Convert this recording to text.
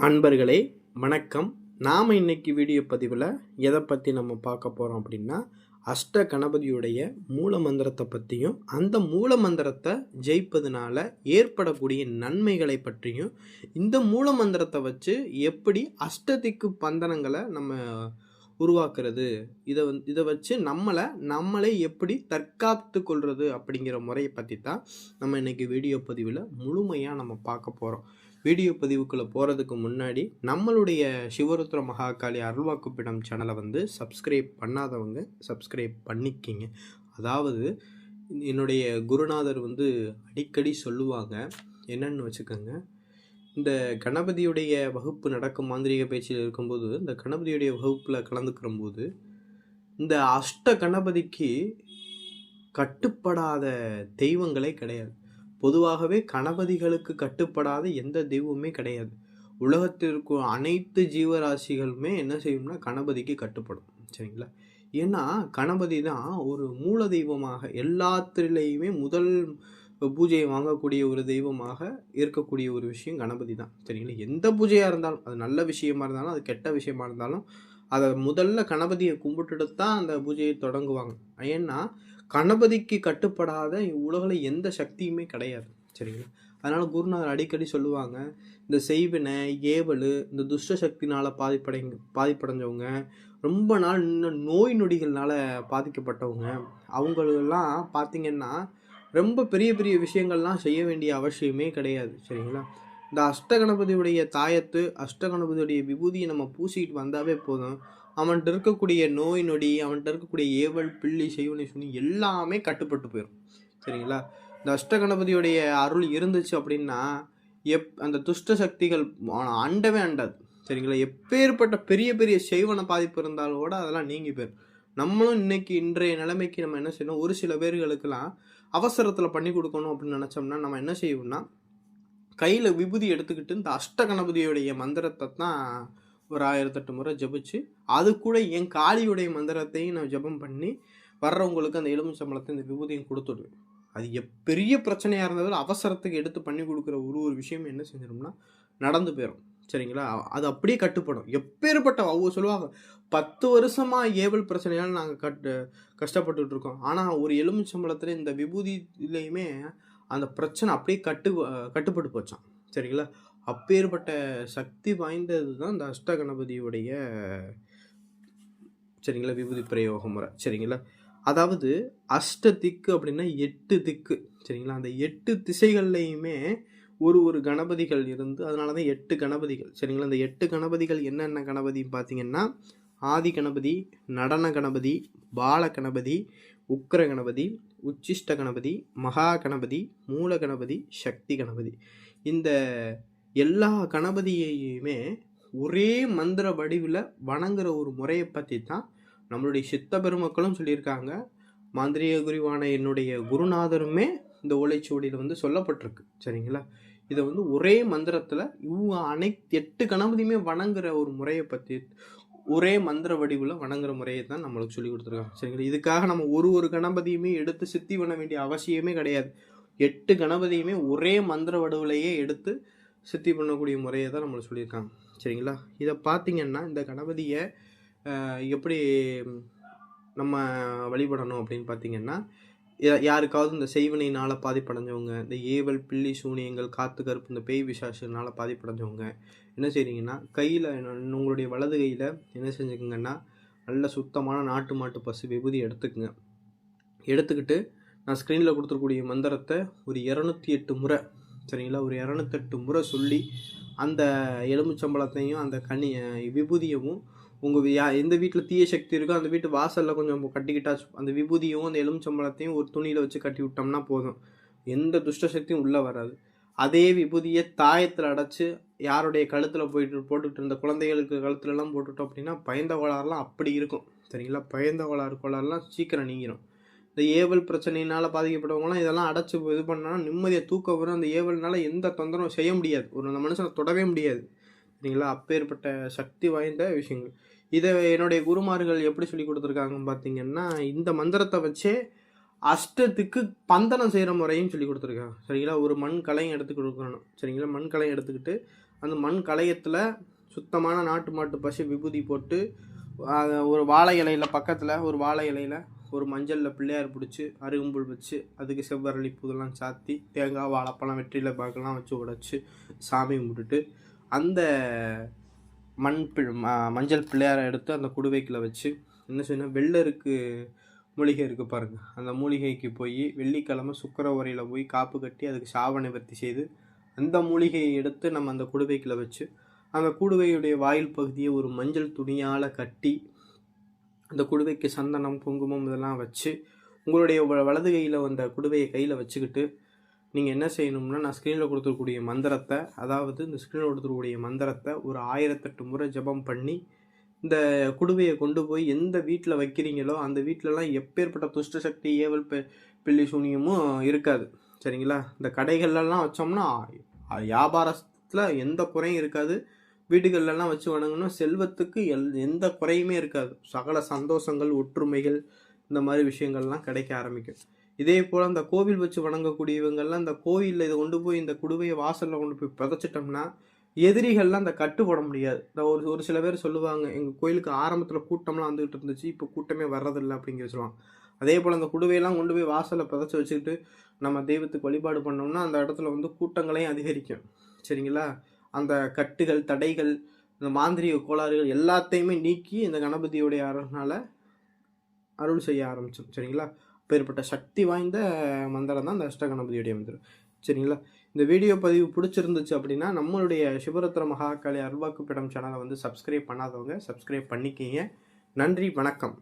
அன்பர்களே வணக்கம். நாம் இன்னைக்கு வீடியோ பதிவில் எதை பற்றி நம்ம பார்க்க போகிறோம் அப்படின்னா, அஷ்ட கணபதியுடைய மூல மந்திரத்தை பற்றியும் அந்த மூல மந்திரத்தை ஜெயிப்பதனால ஏற்படக்கூடிய நன்மைகளை பற்றியும், இந்த மூல மந்திரத்தை வச்சு எப்படி அஷ்டதிக்கு பந்தனங்களை நம்ம உருவாக்குறது, இதை வச்சு நம்மளே எப்படி தற்காத்து கொள்வது அப்படிங்கிற முறையை பற்றி தான் நம்ம இன்றைக்கி வீடியோ பதிவில் முழுமையாக நம்ம பார்க்க போகிறோம். வீடியோ பதிவுக்குள்ளே போகிறதுக்கு முன்னாடி நம்மளுடைய சிவருத்ர மகாகாளி அருள்வாக்குப்பிடம் சேனலை சப்ஸ்கிரைப் பண்ணாதவங்க சப்ஸ்கிரைப் பண்ணிக்கிங்க. அதாவது என்னுடைய குருநாதர் அடிக்கடி சொல்லுவாங்க, என்னன்னு வச்சுக்கோங்க, இந்த கணபதியுடைய வகுப்பு நடக்கும் மாந்திரிக பயிற்சியில் இருக்கும்போது, இந்த கணபதியுடைய வகுப்பில் கலந்துக்கிற போது இந்த அஷ்ட கணபதிக்கு கட்டுப்படாத தெய்வங்களே கிடையாது. பொதுவாகவே கணபதிகளுக்கு கட்டுப்படாத எந்த தெய்வமே கிடையாது. உலகத்திற்கு அனைத்து ஜீவராசிகளுமே என்ன செய்யும்னா கணபதிக்கு கட்டுப்படும். சரிங்களா? ஏன்னா கணபதி தான் ஒரு மூல தெய்வமாக, எல்லாத்திலையுமே முதல் பூஜையை வாங்கக்கூடிய ஒரு தெய்வமாக இருக்கக்கூடிய ஒரு விஷயம் கணபதி தான். சரிங்களா? எந்த பூஜையாக இருந்தாலும், அது நல்ல விஷயமா இருந்தாலும் அது கெட்ட விஷயமா இருந்தாலும், அதை முதல்ல கணபதியை கும்பிட்டுட்டு தான் அந்த பூஜையை தொடங்குவாங்க. ஏன்னா கணபதிக்கு கட்டுப்படாத உலகில் எந்த சக்தியுமே கிடையாது. சரிங்களா? அதனால் குருநாதர் அடிக்கடி சொல்லுவாங்க, இந்த செய்வினை ஏவல் இந்த துஷ்ட சக்தினால் பாதிப்படைஞ்சவங்க, ரொம்ப நாள் இன்னும் நோய் நொடிகள்னால பாதிக்கப்பட்டவங்க, அவங்களெல்லாம் பார்த்திங்கன்னா ரொம்ப பெரிய பெரிய விஷயங்கள்லாம் செய்ய வேண்டிய அவசியமே கிடையாது. சரிங்களா? இந்த அஷ்டகணபதியுடைய தாயத்து, அஷ்டகணபதியுடைய விபூதியை நம்ம பூசிக்கிட்டு வந்தாவே போதும், அவன்கிட்ட இருக்கக்கூடிய நோய் நொடி, அவன்கிட்ட இருக்கக்கூடிய ஏவல் பில்லி செய்வனை சுனி எல்லாமே கட்டுப்பட்டு போயிடும். சரிங்களா? இந்த அஷ்டகணபதியுடைய அருள் இருந்துச்சு அப்படின்னா அந்த துஷ்ட சக்திகள் அண்டவே அண்டாது. சரிங்களா? எப்பேற்பட்ட பெரிய பெரிய செய்வன பாதிப்பு இருந்தாலும் கூட அதெல்லாம் நீங்கி போயிடும். நம்மளும் இன்றைய நிலைமைக்கு நம்ம என்ன செய்யணும், ஒரு சில பேர்களுக்கெல்லாம் அவசரத்தில் பண்ணி கொடுக்கணும் அப்படின்னு நினச்சோம்னா நம்ம என்ன செய்வோம்னா, கையில் விபூதி எடுத்துக்கிட்டு இந்த அஷ்டகணபதியுடைய மந்திரத்தை தான் ஒரு 1008 முறை ஜபிச்சு, அது கூட என் காளியுடைய மந்திரத்தையும் நான் ஜபம் பண்ணி வர்றவங்களுக்கு அந்த எலுமிச்சம்பழத்தை இந்த விபூதியும் கொடுத்துடுவேன். அது பெரிய பிரச்சனையாக இருந்தாலும் அவசரத்துக்கு எடுத்து பண்ணி கொடுக்குற ஒரு விஷயம் என்ன செஞ்சிடும்னா நடந்து போயிடும். சரிங்களா? அது அப்படியே கட்டுப்படும். எப்பேற்பட்ட அவங்க சொல்லுவாங்க, 10 வருஷமாக ஏவல் பிரச்சனையால் நாங்கள் கஷ்டப்பட்டுட்டு இருக்கோம், ஆனால் ஒரு எலுமிச்சம்பழத்துல இந்த விபூதியிலையுமே அந்த பிரச்சனை அப்படியே கட்டுப்பட்டு போச்சான். சரிங்களா? அப்பேற்பட்ட சக்தி வாய்ந்தது தான் இந்த அஷ்டகணபதியுடைய சரிங்களா விபூதி பிரயோக முறை. சரிங்களா? அதாவது அஷ்ட திக்கு அப்படின்னா 8 திக்கு. சரிங்களா? அந்த 8 திசைகள்லையுமே ஒரு கணபதிகள் இருந்து, அதனால தான் 8 கணபதிகள். சரிங்களா? அந்த 8 கணபதிகள் என்னென்ன கணபதி பார்த்தீங்கன்னா, ஆதி கணபதி, நடன கணபதி, பால கணபதி, உக்கிர கணபதி, உச்சிஷ்ட கணபதி, மகா கணபதி, மூல கணபதி, சக்தி கணபதி. இந்த எல்லா கணபதியையுமே ஒரே மந்திர வடிவில் வணங்குற ஒரு முறையை பற்றி தான் நம்மளுடைய சித்த பெருமக்களும் சொல்லியிருக்காங்க. மாந்திரிக குருவான என்னுடைய குருநாதருமே இந்த ஓலைச்சுவடியில் சொல்லப்பட்டிருக்கு. சரிங்களா? இதை ஒரே மந்திரத்தில் இவங்க அனைத்து 8 கணபதியுமே வணங்குற ஒரு முறையை பற்றி, ஒரே மந்திர வடிவில் வணங்குற முறையை தான் நம்மளுக்கு சொல்லி கொடுத்துருக்காங்க. சரிங்களா? இதுக்காக நம்ம ஒரு கணபதியுமே எடுத்து சித்தி பண்ண வேண்டிய அவசியமே கிடையாது. 8 கணபதியுமே ஒரே மந்திர வடிவிலேயே எடுத்து சித்தி பண்ணக்கூடிய முறையை தான் நம்மளுக்கு சொல்லியிருக்காங்க. சரிங்களா? இதை பார்த்திங்கன்னா இந்த கணபதியை எப்படி நம்ம வழிபடணும் அப்படின்னு பார்த்திங்கன்னா, யாருக்காவது இந்த செய்வினையினால் பாதிப்படைஞ்சவங்க, இந்த ஏவல் பில்லி சூனியங்கள் காத்து கருப்பு இந்த பேய் விசாசினால் பாதிப்படைஞ்சவங்க என்ன செய்கிறீங்கன்னா, கையில் உங்களுடைய வலது கையில் என்ன செஞ்சுக்கோங்கன்னா, நல்ல சுத்தமான நாட்டு மாட்டு பசு விபூதி எடுத்துக்குங்க. எடுத்துக்கிட்டு நான் ஸ்க்ரீனில் கொடுத்துருக்கூடிய மந்திரத்தை ஒரு 208 முறை, சரிங்களா, ஒரு 208 முறை சொல்லி அந்த எலுமிச்சம்பழத்தையும் அந்த விபூதியவும் எந்த வீட்டில் தீய சக்தி இருக்கோ அந்த வீட்டு வாசலில் கொஞ்சம் கட்டிக்கிட்டா, அந்த விபூதியும் அந்த எலுமிச்சம்பழத்தையும் ஒரு துணியில் வச்சு கட்டி விட்டோம்னா போதும், எந்த துஷ்ட சக்தியும் உள்ளே வராது. அதே விபூதியை தாயத்தில் அடைச்சி யாருடைய கழுத்தில் போட்டுக்கிட்டு இருந்த குழந்தைகளுக்கு கழுத்துலலாம் போட்டுட்டோம் அப்படின்னா பயந்த கோளாறுலாம் அப்படி இருக்கும். சரிங்களா? பயந்த கோளாறுலாம் சீக்கிரம் நீங்கிடும். இந்த ஏவல் பிரச்சனையினால் பாதிக்கப்பட்டவங்களாம் இதெல்லாம் அடைச்சி இது பண்ணால் நிம்மதியை தூக்க வரும். அந்த ஏவல்னால எந்த தொந்தரவும் செய்ய முடியாது, அந்த மனுஷனை தொடவே முடியாது. சரிங்களா? அப்பேற்பட்ட சக்தி வாய்ந்த விஷயங்கள். இதை என்னுடைய குருமார்கள் எப்படி சொல்லி கொடுத்துருக்காங்கன்னு பார்த்தீங்கன்னா, இந்த மந்திரத்தை வச்சே அஷ்டத்துக்கு பந்தனம் செய்கிற முறையும் சொல்லி கொடுத்துருக்காங்க. சரிங்களா? ஒரு மண் கலையும் எடுத்து கொடுக்கணும். சரிங்களா? மண் கலையும் எடுத்துக்கிட்டு அந்த மண் களையத்தில் சுத்தமான நாட்டு மாட்டு பசு விபூதி போட்டு ஒரு வாழை இலையில் பக்கத்தில் ஒரு வாழை இலையில் ஒரு மஞ்சளில் பிள்ளையார் பிடிச்சி அருகம்புல் வச்சு அதுக்கு செவ்வரளி பூதெல்லாம் சாத்தி தேங்காய் வாழைப்பழம் வெற்றிலை பாக்கெல்லாம் வச்சு உடைச்சி சாமி கும்பிட்டுட்டு அந்த மஞ்சள் பிள்ளையாரை எடுத்து அந்த குடுவைக்குள்ளே வச்சு என்ன செய்யணும், வெள்ளருக்கு மூலிகை இருக்குது பாருங்கள், அந்த மூலிகைக்கு போய் வெள்ளிக்கிழமை சுக்கர உரையில் போய் காப்பு கட்டி அதுக்கு சாப நிவர்த்தி செய்து அந்த மூலிகையை எடுத்து நம்ம அந்த குடுவைக்குள்ளே வச்சு அந்த குடுவையுடைய வாயில் பகுதியை ஒரு மஞ்சள் துணியால் கட்டி அந்த குடுவைக்கு சந்தனம் குங்குமம் இதெல்லாம் வச்சு உங்களுடைய வலது கையில் அந்த குடுவையை கையில் வச்சுக்கிட்டு நீங்கள் என்ன செய்யணும்னா, நான் ஸ்க்ரீனில் கொடுத்துருக்கூடிய மந்திரத்தை, அதாவது இந்த ஸ்க்ரீனில் கொடுத்துருக்கூடிய மந்திரத்தை ஒரு 1008 முறை ஜபம் பண்ணி இந்த குடுவையை கொண்டு போய் எந்த வீட்டில் வைக்கிறீங்களோ அந்த வீட்டிலலாம் எப்பேற்பட்ட துஷ்ட சக்தி ஏவல் பில்லி சூனியமும் இருக்காது. சரிங்களா? இந்த கடைகள்லாம் வச்சோம்னா வியாபாரத்தில் எந்த குறையும் இருக்காது. வீடுகள்லாம் வச்சு வணங்கணும், செல்வத்துக்கு எந்த குறையுமே இருக்காது. சகல சந்தோஷங்கள் ஒற்றுமைகள் இந்த மாதிரி விஷயங்கள்லாம் கிடைக்க ஆரம்பிக்கும். இதே போல் இந்த கோவில் வச்சு வணங்கக்கூடியவங்கள்லாம் இந்த கோவிலில் இதை கொண்டு போய் இந்த குடுவையை வாசலில் கொண்டு போய் புதைச்சிட்டோம்னா எதிரிகள்லாம் அந்த கட்டு போட முடியாது. இந்த ஒரு சில பேர் சொல்லுவாங்க, எங்கள் கோயிலுக்கு ஆரம்பத்தில் கூட்டம்லாம் வந்துகிட்டு இருந்துச்சு, இப்போ கூட்டமே வர்றதில்லை அப்படிங்கிற சொல்லுவாங்க. அதே போல் அந்த குடுவையெல்லாம் கொண்டு போய் வாசலில் புதைச்சி வச்சுக்கிட்டு நம்ம தெய்வத்துக்கு வழிபாடு பண்ணோம்னா அந்த இடத்துல வந்து கூட்டங்களையும் அதிகரிக்கும். சரிங்களா? அந்த கட்டுகள் தடைகள் இந்த மாந்திரிக கோளாறுகள் எல்லாத்தையுமே நீக்கி இந்த கணபதியுடைய அருள்னால அருள் செய்ய ஆரம்பிச்சோம். சரிங்களா? அப்பேற்பட்ட சக்தி வாய்ந்த மந்திரம் தான் இந்த அஷ்டகணபதியுடைய மந்திரம். சரிங்களா? இந்த வீடியோ பதிவு பிடிச்சிருந்துச்சு அப்படின்னா நம்மளுடைய சிவரத்ன மகாகாளி அருள்வாக்கு பீடம் சேனலை வந்து சப்ஸ்கிரைப் பண்ணாதவங்க சப்ஸ்கிரைப் பண்ணிக்கிங்க. நன்றி, வணக்கம்.